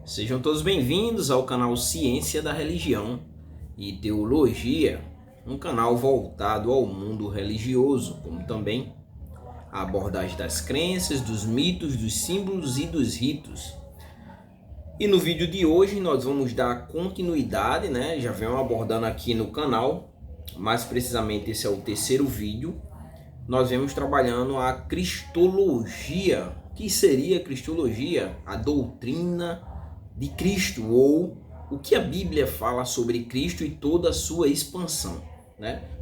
Sejam todos bem-vindos ao canal Ciência da Religião e Teologia, um canal voltado ao mundo religioso, como também a abordagem das crenças, dos mitos, dos símbolos e dos ritos. E no vídeo de hoje nós vamos dar continuidade, já venho abordando aqui no canal, mais precisamente esse é o terceiro vídeo. Nós vemos trabalhando a cristologia. O que seria a cristologia? A doutrina de Cristo, ou o que a Bíblia fala sobre Cristo e toda a sua expansão,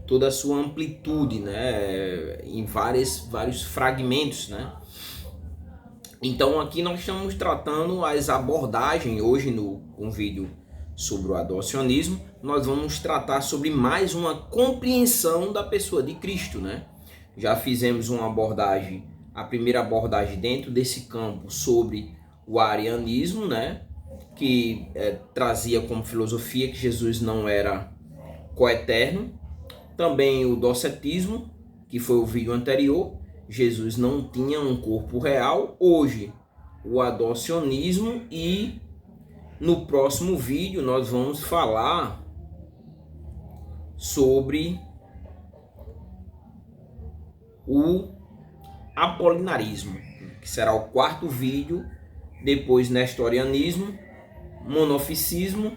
toda a sua amplitude, em vários fragmentos, Então aqui nós estamos tratando as abordagens, hoje no vídeo sobre o adocionismo, nós vamos tratar sobre mais uma compreensão da pessoa de Cristo, Já fizemos uma abordagem, a primeira abordagem dentro desse campo sobre o arianismo, que trazia como filosofia que Jesus não era coeterno. Também o docetismo, que foi o vídeo anterior, Jesus não tinha um corpo real. Hoje, o adocionismo, e no próximo vídeo nós vamos falar sobre o apolinarismo, que será o quarto vídeo. Depois nestorianismo, monofisismo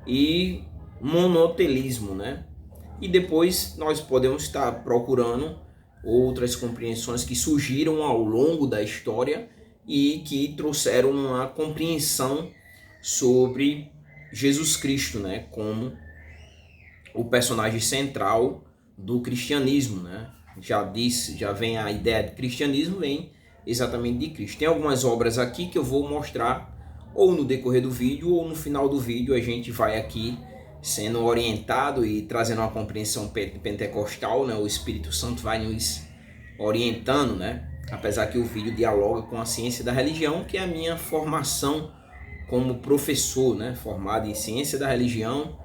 e monotelismo, E depois nós podemos estar procurando outras compreensões que surgiram ao longo da história e que trouxeram uma compreensão sobre Jesus Cristo, como o personagem central do cristianismo, Já vem a ideia de cristianismo, vem exatamente de Cristo. Tem algumas obras aqui que eu vou mostrar ou no decorrer do vídeo ou no final do vídeo. A gente vai aqui sendo orientado e trazendo uma compreensão pentecostal, O Espírito Santo vai nos orientando, Apesar que o vídeo dialoga com a ciência da religião, que é a minha formação como professor, Formado em ciência da religião,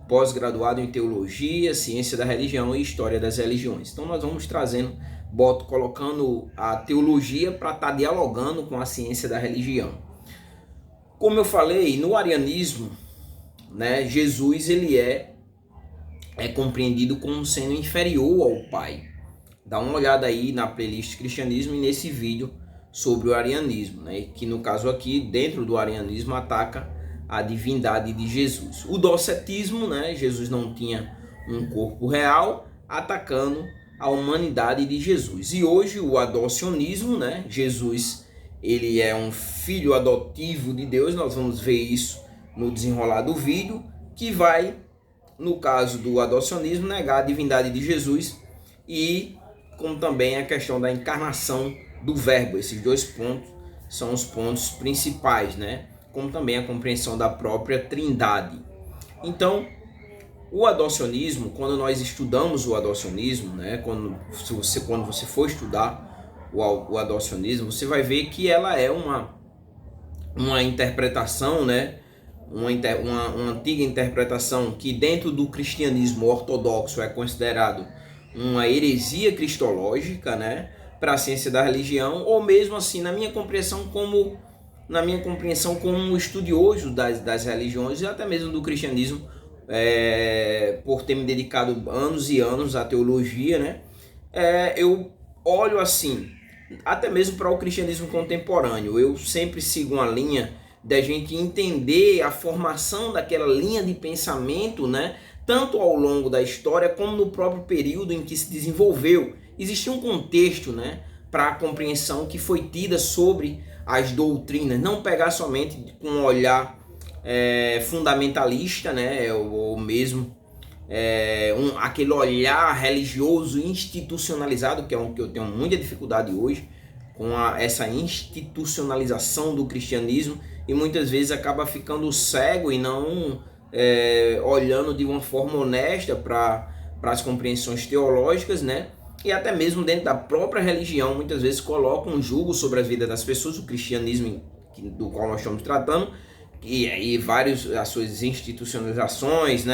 pós-graduado em teologia, ciência da religião e história das religiões. Então nós vamos colocando a teologia para estar dialogando com a ciência da religião. Como eu falei, no arianismo, Jesus ele é compreendido como sendo inferior ao Pai. Dá uma olhada aí na playlist Cristianismo e nesse vídeo sobre o arianismo, que no caso aqui, dentro do arianismo, ataca a divindade de Jesus. O docetismo, Jesus não tinha um corpo real, atacando a humanidade de Jesus. E hoje o adocionismo, Jesus ele é um filho adotivo de Deus. Nós vamos ver isso no desenrolar do vídeo, que vai, no caso do adocionismo, negar a divindade de Jesus, e como também a questão da encarnação do verbo. Esses dois pontos são os pontos principais, como também a compreensão da própria trindade. Então, o adocionismo, quando nós estudamos o adocionismo, quando você for estudar o adocionismo, você vai ver que ela é uma interpretação, uma antiga interpretação que dentro do cristianismo ortodoxo é considerado uma heresia cristológica, para a ciência da religião, ou mesmo assim, na minha compreensão como estudioso das religiões e até mesmo do cristianismo, por ter me dedicado anos e anos à teologia, eu olho assim, até mesmo para o cristianismo contemporâneo. Eu sempre sigo uma linha da gente entender a formação daquela linha de pensamento, tanto ao longo da história como no próprio período em que se desenvolveu. Existia um contexto, para a compreensão que foi tida sobre as doutrinas, não pegar somente com um olhar fundamentalista, ou mesmo aquele olhar religioso institucionalizado, que é um que eu tenho muita dificuldade hoje, com essa institucionalização do cristianismo, e muitas vezes acaba ficando cego e não olhando de uma forma honesta para as compreensões teológicas, e até mesmo dentro da própria religião, muitas vezes coloca um julgo sobre a vida das pessoas, o cristianismo do qual nós estamos tratando, e as suas institucionalizações,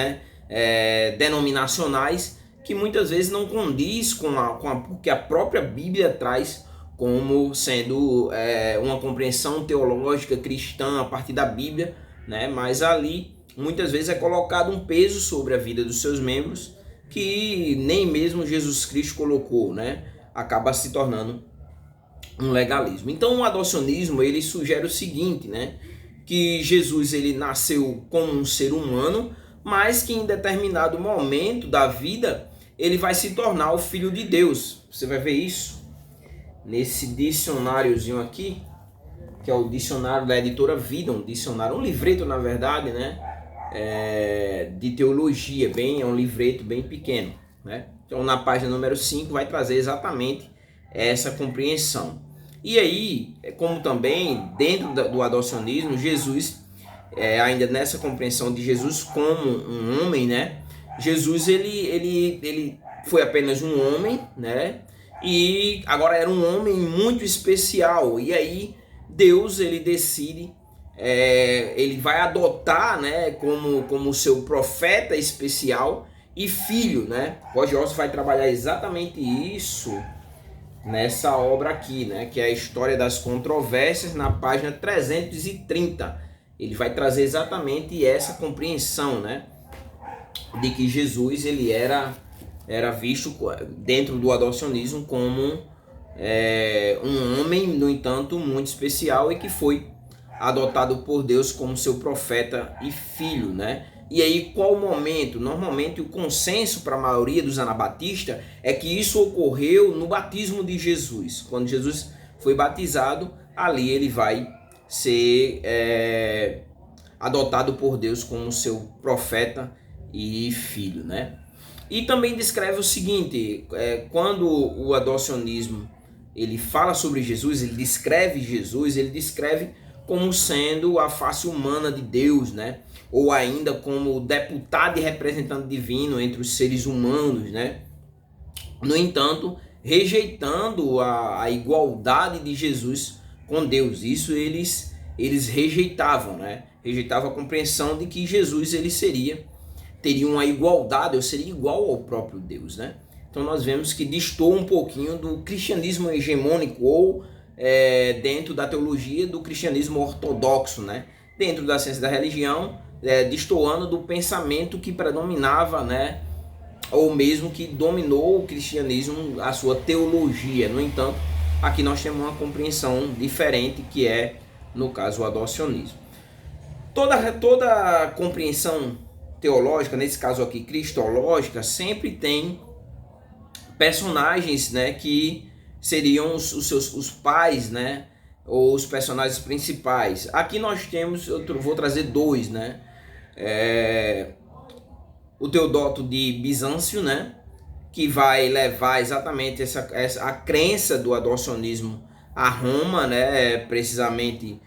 denominacionais, que muitas vezes não condiz com o que a própria Bíblia traz como sendo uma compreensão teológica cristã a partir da Bíblia, né? Mas ali muitas vezes é colocado um peso sobre a vida dos seus membros que nem mesmo Jesus Cristo colocou, né? Acaba se tornando um legalismo. Então o adocionismo ele sugere o seguinte, né? Que Jesus ele nasceu como um ser humano, mas que em determinado momento da vida ele vai se tornar o Filho de Deus. Você vai ver isso nesse dicionáriozinho aqui, que é o dicionário da editora Vida, um dicionário, um livreto na verdade, né? De teologia, é um livreto bem pequeno, né? Então na página número 5 vai trazer exatamente essa compreensão. E aí, como também dentro do adocionismo, Jesus, ainda nessa compreensão de Jesus como um homem, né? Jesus ele foi apenas um homem, né? E agora era um homem muito especial. E aí Deus ele decide, ele vai adotar, né? Como seu profeta especial e filho, né? Roger Oswald vai trabalhar exatamente isso nessa obra aqui, né, que é a História das Controvérsias, na página 330. Ele vai trazer exatamente essa compreensão, né, de que Jesus ele era visto dentro do adocionismo como um homem, no entanto, muito especial e que foi adotado por Deus como seu profeta e filho, né? E aí, qual o momento? Normalmente, o consenso para a maioria dos anabatistas é que isso ocorreu no batismo de Jesus. Quando Jesus foi batizado, ali ele vai ser adotado por Deus como seu profeta e filho, né? E também descreve o seguinte, quando o adocionismo ele fala sobre Jesus, ele descreve como sendo a face humana de Deus, né? Ou ainda como deputado e representante divino entre os seres humanos, né? No entanto, rejeitando a igualdade de Jesus com Deus. Isso eles rejeitavam, né? Rejeitavam a compreensão de que Jesus ele teria uma igualdade, ou seria igual ao próprio Deus, né? Então nós vemos que destoa um pouquinho do cristianismo hegemônico ou dentro da teologia do cristianismo ortodoxo, né? Dentro da ciência da religião, destoando do pensamento que predominava, né? Ou mesmo que dominou o cristianismo, a sua teologia. No entanto, aqui nós temos uma compreensão diferente, que é, no caso, o adocionismo. Toda compreensão teológica, nesse caso aqui cristológica, sempre tem personagens, né, que seriam os pais, né, ou os personagens principais. Aqui nós temos, vou trazer dois, né, o Teodoto de Bizâncio, né, que vai levar exatamente a crença do adocionismo a Roma, né, precisamente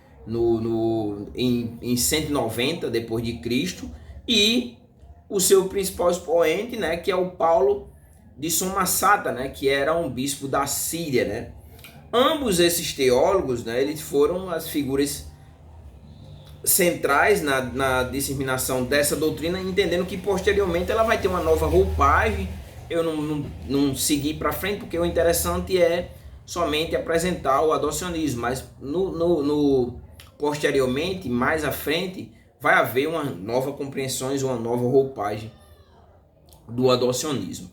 em 190 depois de Cristo, e o seu principal expoente, né, que é o Paulo de Samosata, né, que era um bispo da Síria, né. Ambos esses teólogos, né, eles foram as figuras centrais na disseminação dessa doutrina, entendendo que posteriormente ela vai ter uma nova roupagem. Eu não segui para frente, porque o interessante é somente apresentar o adocionismo, mas posteriormente, mais à frente, vai haver uma nova compreensão, uma nova roupagem do adocionismo.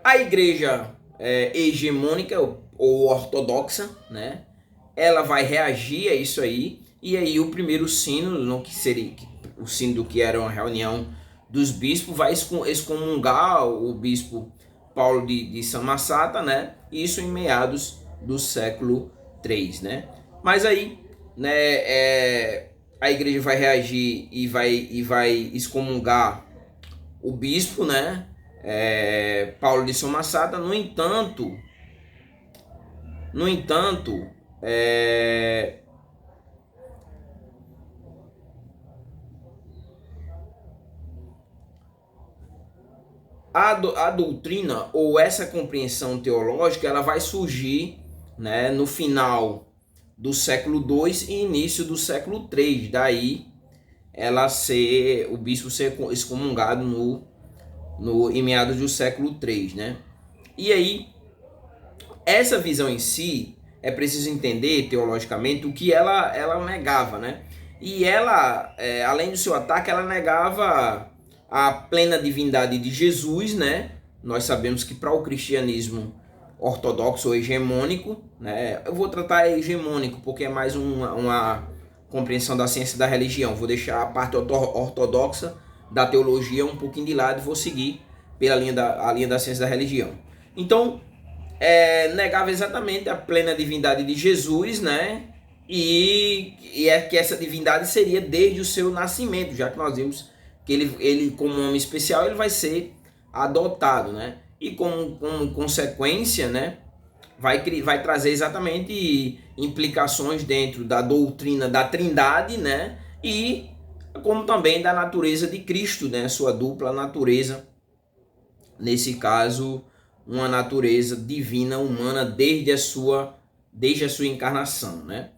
A igreja hegemônica ou ortodoxa, né, ela vai reagir a isso aí, e aí o primeiro sínodo, que seria o sínodo que era uma reunião dos bispos, vai excomungar o bispo Paulo de Samosata, né, isso em meados do século III, né. Mas aí, né, a igreja vai reagir e vai excomungar o bispo, né, Paulo de Samosata. No entanto, a doutrina ou essa compreensão teológica ela vai surgir, né, no final do século II e início do século III. Daí o bispo ser excomungado em meados do século III, né? E aí essa visão em si, é preciso entender teologicamente o que ela negava, né? E ela, além do seu ataque, ela negava a plena divindade de Jesus, né? Nós sabemos que para o cristianismo ortodoxo ou hegemônico, né? Eu vou tratar hegemônico porque é mais uma compreensão da ciência da religião. Vou deixar a parte ortodoxa da teologia um pouquinho de lado e vou seguir pela linha da ciência da religião. Então, negava exatamente a plena divindade de Jesus, né? E é que essa divindade seria desde o seu nascimento, já que nós vimos que ele como homem especial, ele vai ser adotado, né? E como consequência, né, vai trazer exatamente implicações dentro da doutrina da Trindade, né? E como também da natureza de Cristo, né? Sua dupla natureza, nesse caso, uma natureza divina humana desde a sua encarnação, né?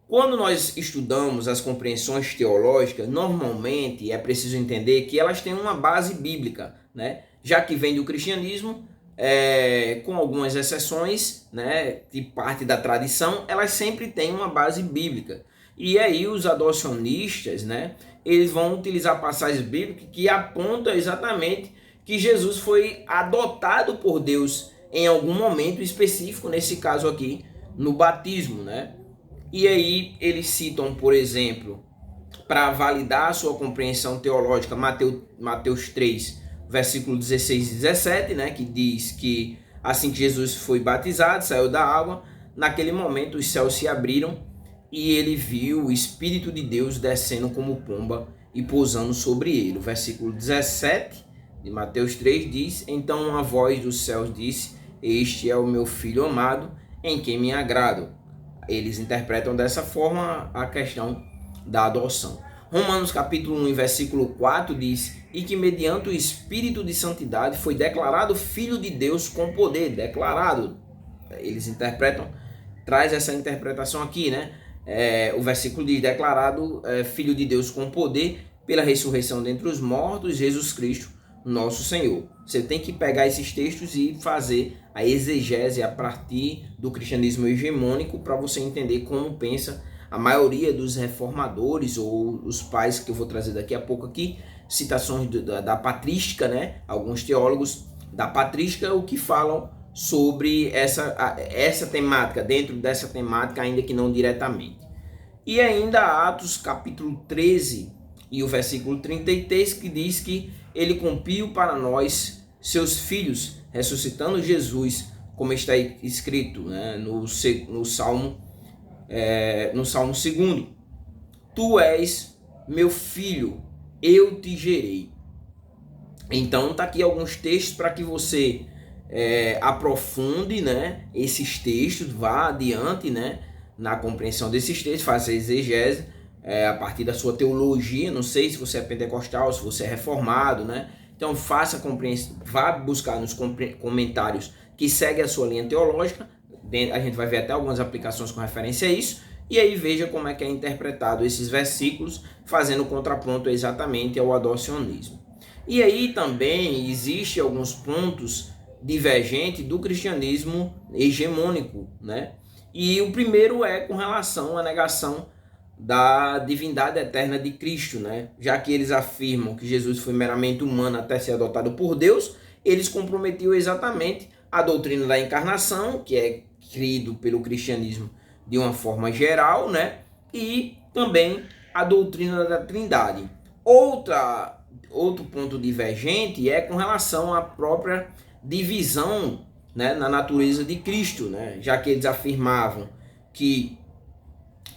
Quando nós estudamos as compreensões teológicas, normalmente é preciso entender que elas têm uma base bíblica, né? Já que vem do cristianismo, com algumas exceções, né, de parte da tradição, elas sempre têm uma base bíblica. E aí os adocionistas, né, eles vão utilizar passagens bíblicas que apontam exatamente que Jesus foi adotado por Deus em algum momento específico, nesse caso aqui, no batismo, né? E aí eles citam, por exemplo, para validar a sua compreensão teológica, Mateus 3, versículo 16 e 17, né, que diz que assim que Jesus foi batizado, saiu da água, naquele momento os céus se abriram e ele viu o Espírito de Deus descendo como pomba e pousando sobre ele. O versículo 17 de Mateus 3 diz: então uma voz dos céus disse: este é o meu filho amado, em quem me agrado. Eles interpretam dessa forma a questão da adoção. Romanos capítulo 1, versículo 4 diz: e que mediante o Espírito de Santidade foi declarado Filho de Deus com poder. Declarado. Eles interpretam, traz essa interpretação aqui, né? O versículo diz: declarado Filho de Deus com poder pela ressurreição dentre os mortos, Jesus Cristo, nosso Senhor. Você tem que pegar esses textos e fazer a exegese a partir do cristianismo hegemônico para você entender como pensa a maioria dos reformadores ou os pais, que eu vou trazer daqui a pouco aqui, citações da patrística, né? Alguns teólogos da patrística, o que falam sobre essa temática, dentro dessa temática, ainda que não diretamente. E ainda Atos capítulo 13 e o versículo 33, que diz que ele cumpriu para nós, seus filhos, ressuscitando Jesus, como está escrito, né, no Salmo 2. Tu és meu filho, eu te gerei. Então tá aqui alguns textos para que você aprofunde, né, esses textos, vá adiante, né, na compreensão desses textos, faça a exegese a partir da sua teologia. Não sei se você é pentecostal, se você é reformado, né? Então faça a compreensão, vá buscar nos comentários que segue a sua linha teológica. A gente vai ver até algumas aplicações com referência a isso. E aí veja como é que é interpretado esses versículos, fazendo contraponto exatamente ao adocionismo. E aí também existe alguns pontos divergentes do cristianismo hegemônico, né? E o primeiro é com relação à negação da divindade eterna de Cristo, né? Já que eles afirmam que Jesus foi meramente humano até ser adotado por Deus, eles comprometiam exatamente a doutrina da encarnação, que é crido pelo cristianismo de uma forma geral, né? E também a doutrina da Trindade. Outro ponto divergente é com relação à própria divisão, né, na natureza de Cristo, né? Já que eles afirmavam que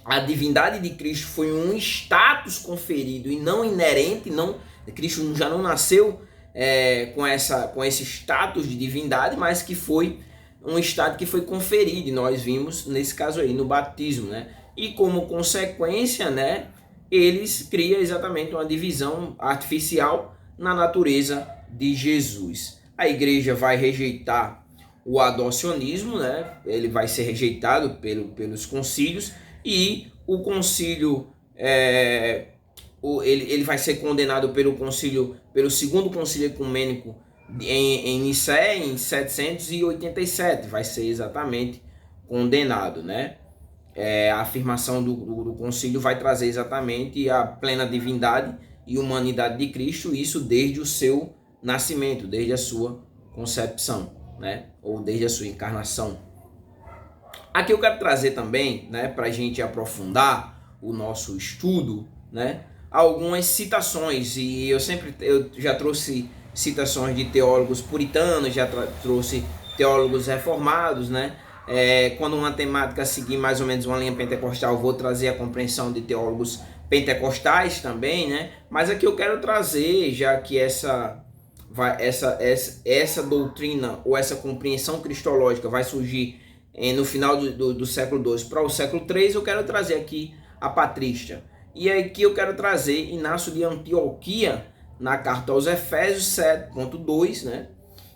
a divindade de Cristo foi um status conferido e não inerente, Cristo já não nasceu com esse status de divindade, mas que foi um estado que foi conferido, e nós vimos nesse caso aí no batismo, né? E como consequência, né, eles criam exatamente uma divisão artificial na natureza de Jesus. A igreja vai rejeitar o adocionismo, né? Ele vai ser rejeitado pelos concílios, e o concílio ele vai ser condenado pelo segundo concílio ecumênico em Nicéia em 787. Vai ser exatamente condenado, né? A afirmação do concílio vai trazer exatamente a plena divindade e humanidade de Cristo, isso desde o seu nascimento, desde a sua concepção, né? Ou desde a sua encarnação. Aqui eu quero trazer também, né, para a gente aprofundar o nosso estudo, né, algumas citações, e eu já trouxe citações de teólogos puritanos, já trouxe teólogos reformados, né? Quando uma temática seguir mais ou menos uma linha pentecostal, vou trazer a compreensão de teólogos pentecostais também, né? Mas aqui eu quero trazer, já que essa doutrina ou essa compreensão cristológica vai surgir no final do século II para o século III, eu quero trazer aqui a patrística. E aqui eu quero trazer Inácio de Antioquia, na carta aos Efésios 7.2, né?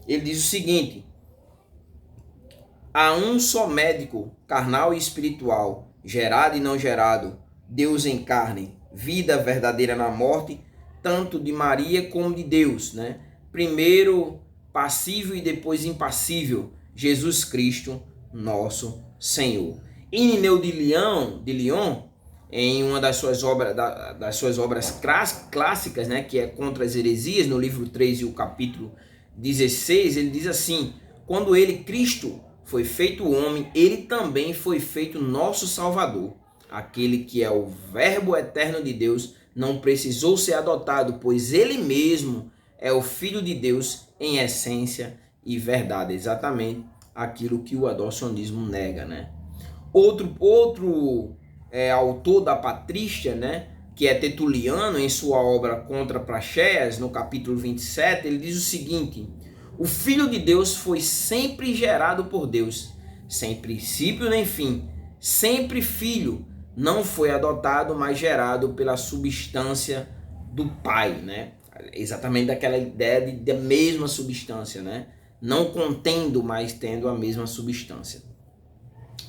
Ele diz o seguinte: há um só médico, carnal e espiritual, gerado e não gerado, Deus em carne, vida verdadeira na morte, tanto de Maria como de Deus, né? Primeiro passível e depois impassível, Jesus Cristo, nosso Senhor. Irineu de Lyon, em uma das suas obras clássicas, né, que é Contra as Heresias, no livro 3 e o capítulo 16, ele diz assim: quando ele, Cristo, foi feito homem, ele também foi feito nosso Salvador. Aquele que é o Verbo eterno de Deus não precisou ser adotado, pois ele mesmo é o Filho de Deus em essência e verdade. Exatamente aquilo que o adocionismo nega, né? Outro autor da patrística, né, que é Tertuliano, em sua obra Contra Praxeas, no capítulo 27, ele diz o seguinte: o Filho de Deus foi sempre gerado por Deus, sem princípio nem fim, sempre filho, não foi adotado, mas gerado pela substância do Pai, né? Exatamente daquela ideia da mesma substância, né? Não contendo, mas tendo a mesma substância.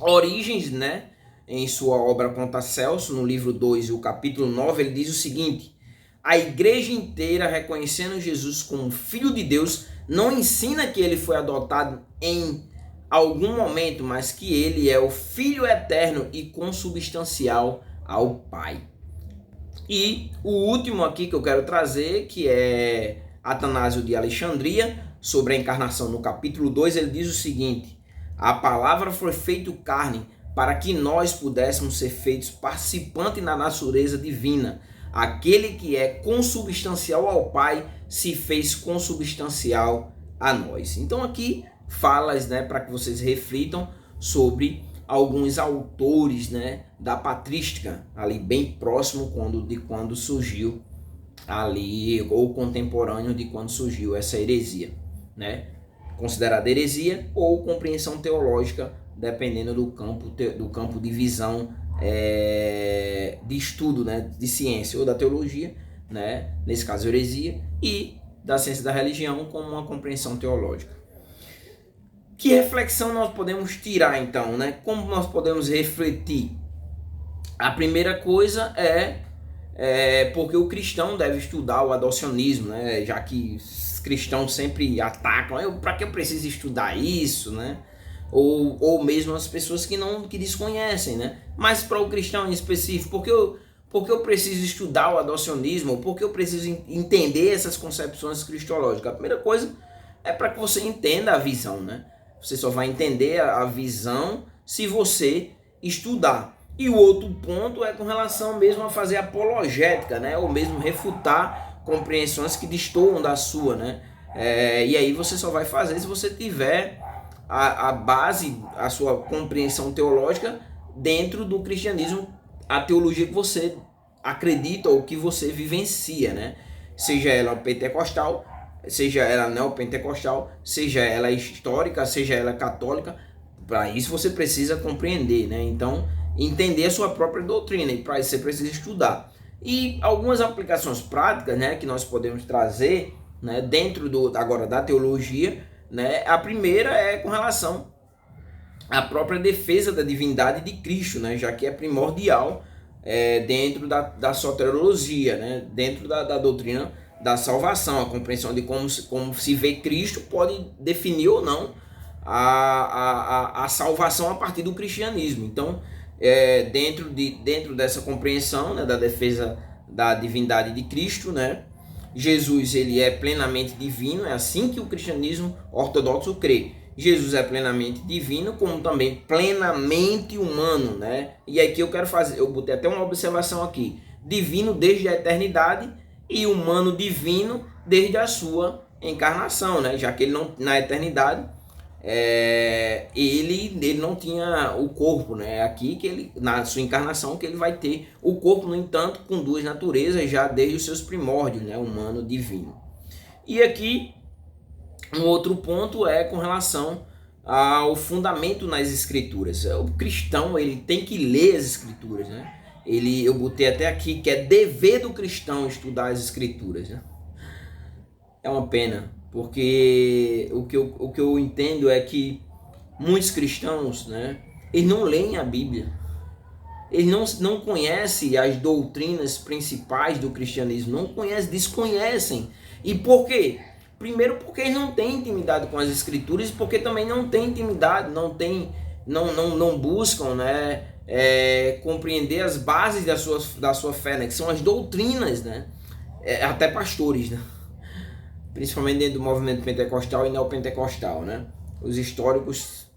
Origens, né, em sua obra Contra Celso, no livro 2 e o capítulo 9, ele diz o seguinte: a igreja inteira, reconhecendo Jesus como Filho de Deus, não ensina que ele foi adotado em algum momento, mas que ele é o Filho eterno e consubstancial ao Pai. E o último aqui que eu quero trazer, que é Atanásio de Alexandria, sobre a encarnação, no capítulo 2, ele diz o seguinte: a palavra foi feita carne, para que nós pudéssemos ser feitos participantes na natureza divina. Aquele que é consubstancial ao Pai se fez consubstancial a nós. Então aqui falas, né, para que vocês reflitam sobre alguns autores, né, da patrística, ali bem próximo de quando surgiu ali, ou contemporâneo de quando surgiu essa heresia, né? Considerada heresia ou compreensão teológica, dependendo do campo de visão de estudo, né, de ciência ou da teologia, né, nesse caso heresia, e da ciência da religião como uma compreensão teológica. Que reflexão nós podemos tirar então, né? Como nós podemos refletir? A primeira coisa é porque o cristão deve estudar o adocionismo, né? Já que os cristãos sempre atacam, para que eu preciso estudar isso, né? Ou mesmo as pessoas que desconhecem, né? Mas para o cristão em específico, porque eu preciso estudar o adocionismo, ou porque eu preciso entender essas concepções cristológicas? A primeira coisa é para que você entenda a visão, né? Você só vai entender a visão se você estudar. E o outro ponto é com relação mesmo a fazer apologética, né? Ou mesmo refutar compreensões que destoam da sua, né? E aí você só vai fazer se você tiver a base, a sua compreensão teológica dentro do cristianismo, a teologia que você acredita ou que você vivencia, né? Seja ela pentecostal, seja ela neopentecostal, seja ela histórica, seja ela católica. Para isso você precisa compreender, né? Então, entender a sua própria doutrina, e para isso você precisa estudar. E algumas aplicações práticas, né, que nós podemos trazer, né, dentro agora da teologia, né? A primeira é com relação à própria defesa da divindade de Cristo, né? Já que é primordial dentro da soteriologia, né? Dentro da doutrina da salvação, a compreensão de como se vê Cristo pode definir ou não a salvação a partir do cristianismo. Então, dentro dessa compreensão, né, da defesa da divindade de Cristo, né, Jesus ele é plenamente divino, é assim que o cristianismo ortodoxo crê. Jesus é plenamente divino, como também plenamente humano, né? E aqui eu botei até uma observação aqui: divino desde a eternidade e humano divino desde a sua encarnação, né? Já que ele não, na eternidade, ele não tinha o corpo, né? Aqui que ele, na sua encarnação, que ele vai ter o corpo, no entanto, com duas naturezas já desde os seus primórdios, né? Humano divino. E aqui um outro ponto é com relação ao fundamento nas escrituras. O cristão ele tem que ler as escrituras, né? Eu botei até aqui que é dever do cristão estudar as escrituras, né? É uma pena, porque o que eu entendo é que muitos cristãos, né, eles não leem a Bíblia. Eles não conhecem as doutrinas principais do cristianismo, não conhecem, desconhecem. E por quê? Primeiro porque eles não têm intimidade com as escrituras, e porque também não têm intimidade, não buscam, né, compreender as bases da sua fé, né, que são as doutrinas, né, até pastores, né, principalmente dentro do movimento pentecostal e neopentecostal, né. Os históricos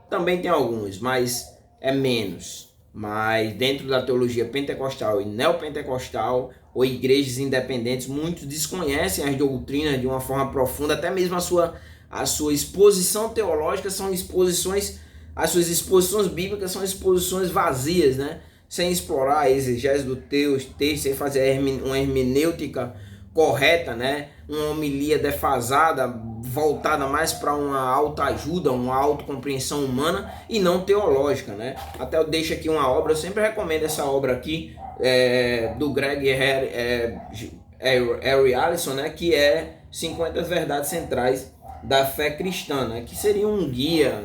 também tem alguns, mas é menos. Mas dentro da teologia pentecostal e neopentecostal, ou igrejas independentes, muitos desconhecem as doutrinas de uma forma profunda, até mesmo a sua exposição teológica são exposições, as suas exposições bíblicas são exposições vazias, né? Sem explorar a exegese do texto, sem fazer uma hermenêutica correta, né? Uma homilia defasada, voltada mais para uma autoajuda, uma autocompreensão humana e não teológica, né? Até eu deixo aqui uma obra, eu sempre recomendo essa obra aqui, do Greg Harry Allison, né? Que é 50 Verdades Centrais da Fé Cristã, né? Que seria um guia,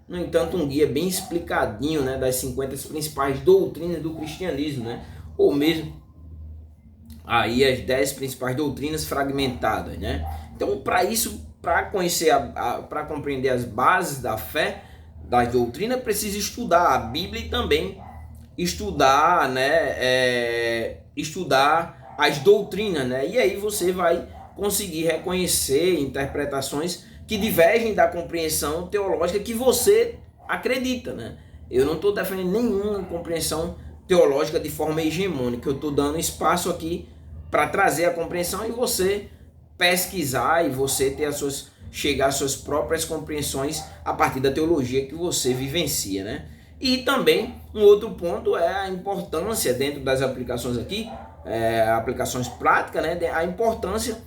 no entanto, um guia bem explicadinho, né? Das 50 principais doutrinas do cristianismo, né? Ou mesmo aí as 10 principais doutrinas fragmentadas, né? Então, para conhecer, para compreender as bases da fé, das doutrinas, precisa estudar a Bíblia e também estudar, né? Estudar as doutrinas, né? E aí você vai conseguir reconhecer interpretações que divergem da compreensão teológica que você acredita, né? Eu não estou defendendo nenhuma compreensão teológica de forma hegemônica, eu estou dando espaço aqui para trazer a compreensão e você pesquisar e você chegar às suas próprias compreensões a partir da teologia que você vivencia, né? E também um outro ponto é a importância dentro das aplicações aqui, aplicações práticas, né? A importância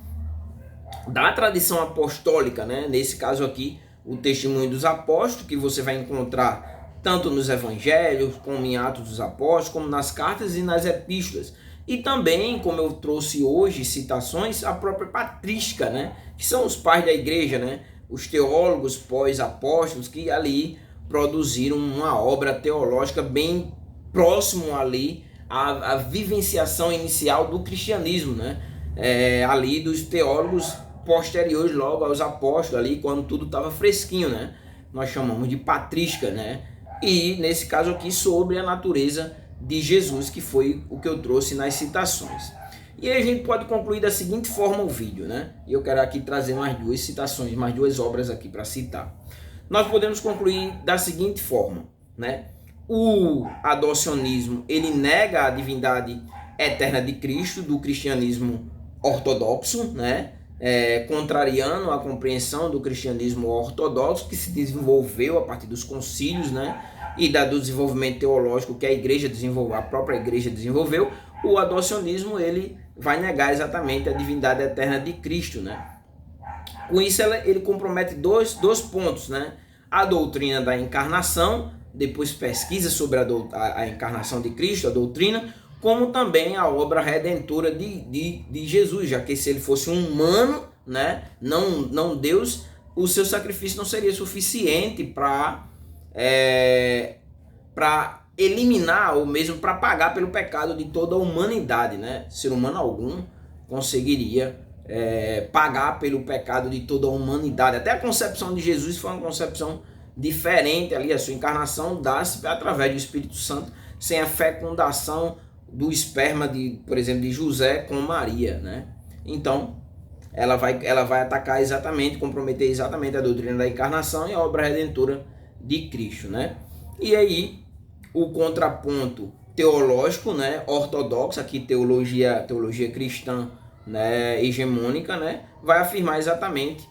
da tradição apostólica, né? Nesse caso aqui, o testemunho dos apóstolos, que você vai encontrar tanto nos evangelhos, como em Atos dos Apóstolos, como nas cartas e nas epístolas. E também, como eu trouxe hoje, citações, a própria patrística, né? Que são os pais da igreja, né? Os teólogos pós-apóstolos que ali produziram uma obra teológica bem próximo ali à vivenciação inicial do cristianismo, né? Ali dos teólogos posteriores logo aos apóstolos, ali quando tudo estava fresquinho, né? Nós chamamos de patrística, né? E nesse caso aqui sobre a natureza de Jesus, que foi o que eu trouxe nas citações. E aí a gente pode concluir da seguinte forma o vídeo, né? E eu quero aqui trazer mais duas citações, mais duas obras aqui para citar. Nós podemos concluir da seguinte forma, né? O adocionismo, ele nega a divindade eterna de Cristo, do cristianismo ortodoxo, né? Contrariando a compreensão do cristianismo ortodoxo que se desenvolveu a partir dos concílios, né? E do desenvolvimento teológico que a igreja desenvolveu, a própria igreja desenvolveu. O adocionismo ele vai negar exatamente a divindade eterna de Cristo, né? Com isso ele compromete dois pontos, né? A doutrina da encarnação, depois pesquisa sobre a encarnação de Cristo, a doutrina, como também a obra redentora de Jesus, já que se ele fosse um humano, né? Não Deus, o seu sacrifício não seria suficiente para eliminar ou mesmo para pagar pelo pecado de toda a humanidade, né? Ser humano algum conseguiria pagar pelo pecado de toda a humanidade. Até a concepção de Jesus foi uma concepção diferente ali, a sua encarnação dá-se através do Espírito Santo, sem a fecundação do esperma, por exemplo, de José com Maria, né? Então, ela vai atacar exatamente, comprometer exatamente a doutrina da encarnação e a obra redentora de Cristo, né? E aí, o contraponto teológico, né, ortodoxo, aqui teologia cristã, né, hegemônica, né, vai afirmar exatamente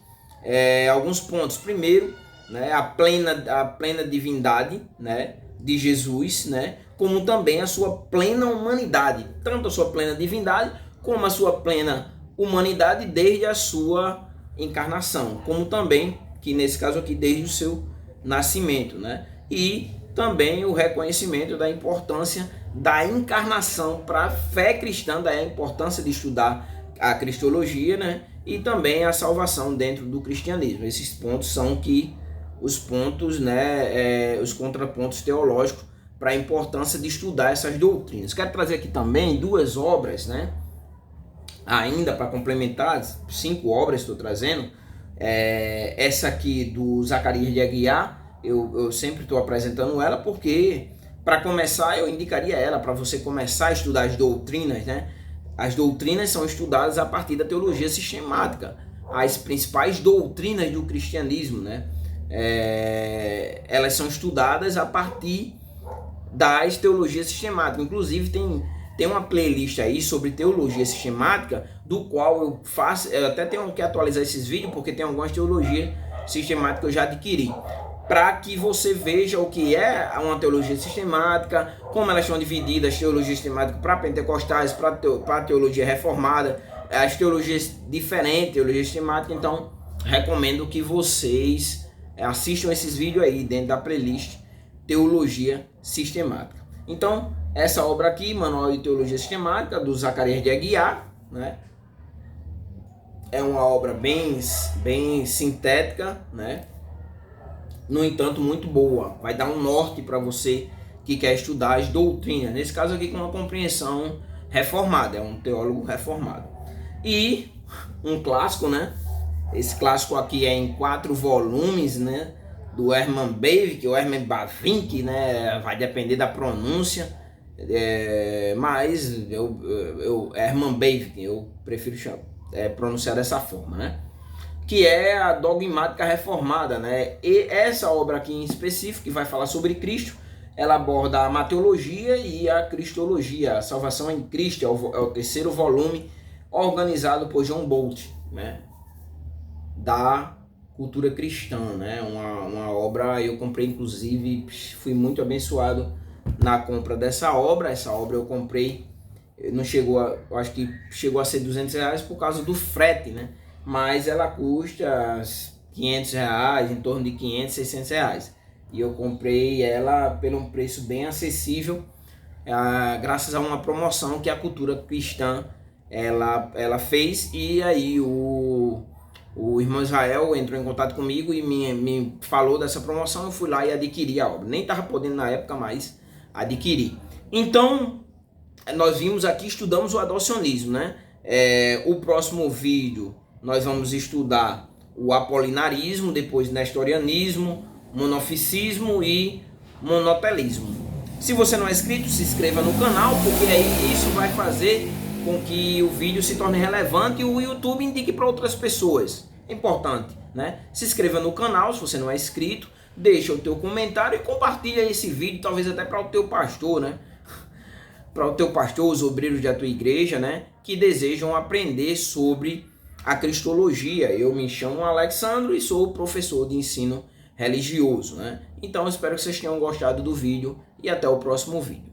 alguns pontos. Primeiro, né, a plena divindade, né, de Jesus, né, como também a sua plena humanidade, tanto a sua plena divindade como a sua plena humanidade desde a sua encarnação, como também, que nesse caso aqui, desde o seu nascimento, né, e também o reconhecimento da importância da encarnação para a fé cristã, da importância de estudar a cristologia, né, e também a salvação dentro do cristianismo. Esses pontos são os pontos, né, os contrapontos teológicos para a importância de estudar essas doutrinas. Quero trazer aqui também 2 obras, né, ainda para complementar, 5 obras estou trazendo. Essa aqui do Zacarias de Aguiar, eu sempre estou apresentando ela porque, para começar, eu indicaria ela para você começar a estudar as doutrinas, né? As doutrinas são estudadas a partir da teologia sistemática. As principais doutrinas do cristianismo, né? Elas são estudadas a partir das teologias sistemáticas. Inclusive, tem uma playlist aí sobre teologia sistemática, do qual eu até tenho que atualizar esses vídeos, porque tem algumas teologias sistemáticas que eu já adquiri, para que você veja o que é uma teologia sistemática, como elas são divididas, teologia sistemática para pentecostais, para teologia reformada, as teologias diferentes, teologia sistemática. Então, recomendo que vocês assistam esses vídeos aí dentro da playlist Teologia Sistemática. Então, essa obra aqui, Manual de Teologia Sistemática, do Zacarias de Aguiar, né? É uma obra bem sintética, né? No entanto, muito boa. Vai dar um norte para você que quer estudar as doutrinas. Nesse caso aqui, com uma compreensão reformada. É um teólogo reformado. E um clássico, né? Esse clássico aqui é em 4 volumes, né? Do Herman Bavinck, ou Herman Bavinck, né? Vai depender da pronúncia. Mas Herman Bavinck, eu prefiro pronunciar dessa forma, né? Que é a dogmática reformada, né? E essa obra aqui em específico, que vai falar sobre Cristo, ela aborda a mateologia e a cristologia, a salvação em Cristo. É o 3º volume, organizado por John Bolt, né? Da cultura cristã, né? Uma obra, eu comprei, inclusive, fui muito abençoado na compra dessa obra. Essa obra eu comprei, não chegou eu acho que chegou a ser R$200 por causa do frete, né? Mas ela custa R$500, em torno de R$500, R$600. E eu comprei ela pelo um preço bem acessível, graças a uma promoção que a cultura cristã ela fez. E aí o irmão Israel entrou em contato comigo e me falou dessa promoção. Eu fui lá e adquiri a obra. Nem estava podendo na época, mas adquiri. Então, nós vimos aqui, estudamos o adocionismo, né? O próximo vídeo nós vamos estudar o apolinarismo, depois nestorianismo, monofisismo e monotelismo. Se você não é inscrito, se inscreva no canal, porque aí isso vai fazer com que o vídeo se torne relevante e o YouTube indique para outras pessoas. É importante, né? Se inscreva no canal se você não é inscrito, deixa o teu comentário e compartilha esse vídeo, talvez até para o teu pastor, né? Para o teu pastor, os obreiros da tua igreja, né? Que desejam aprender sobre a cristologia. Eu me chamo Alexandro e sou professor de ensino religioso, né? Então, espero que vocês tenham gostado do vídeo e até o próximo vídeo.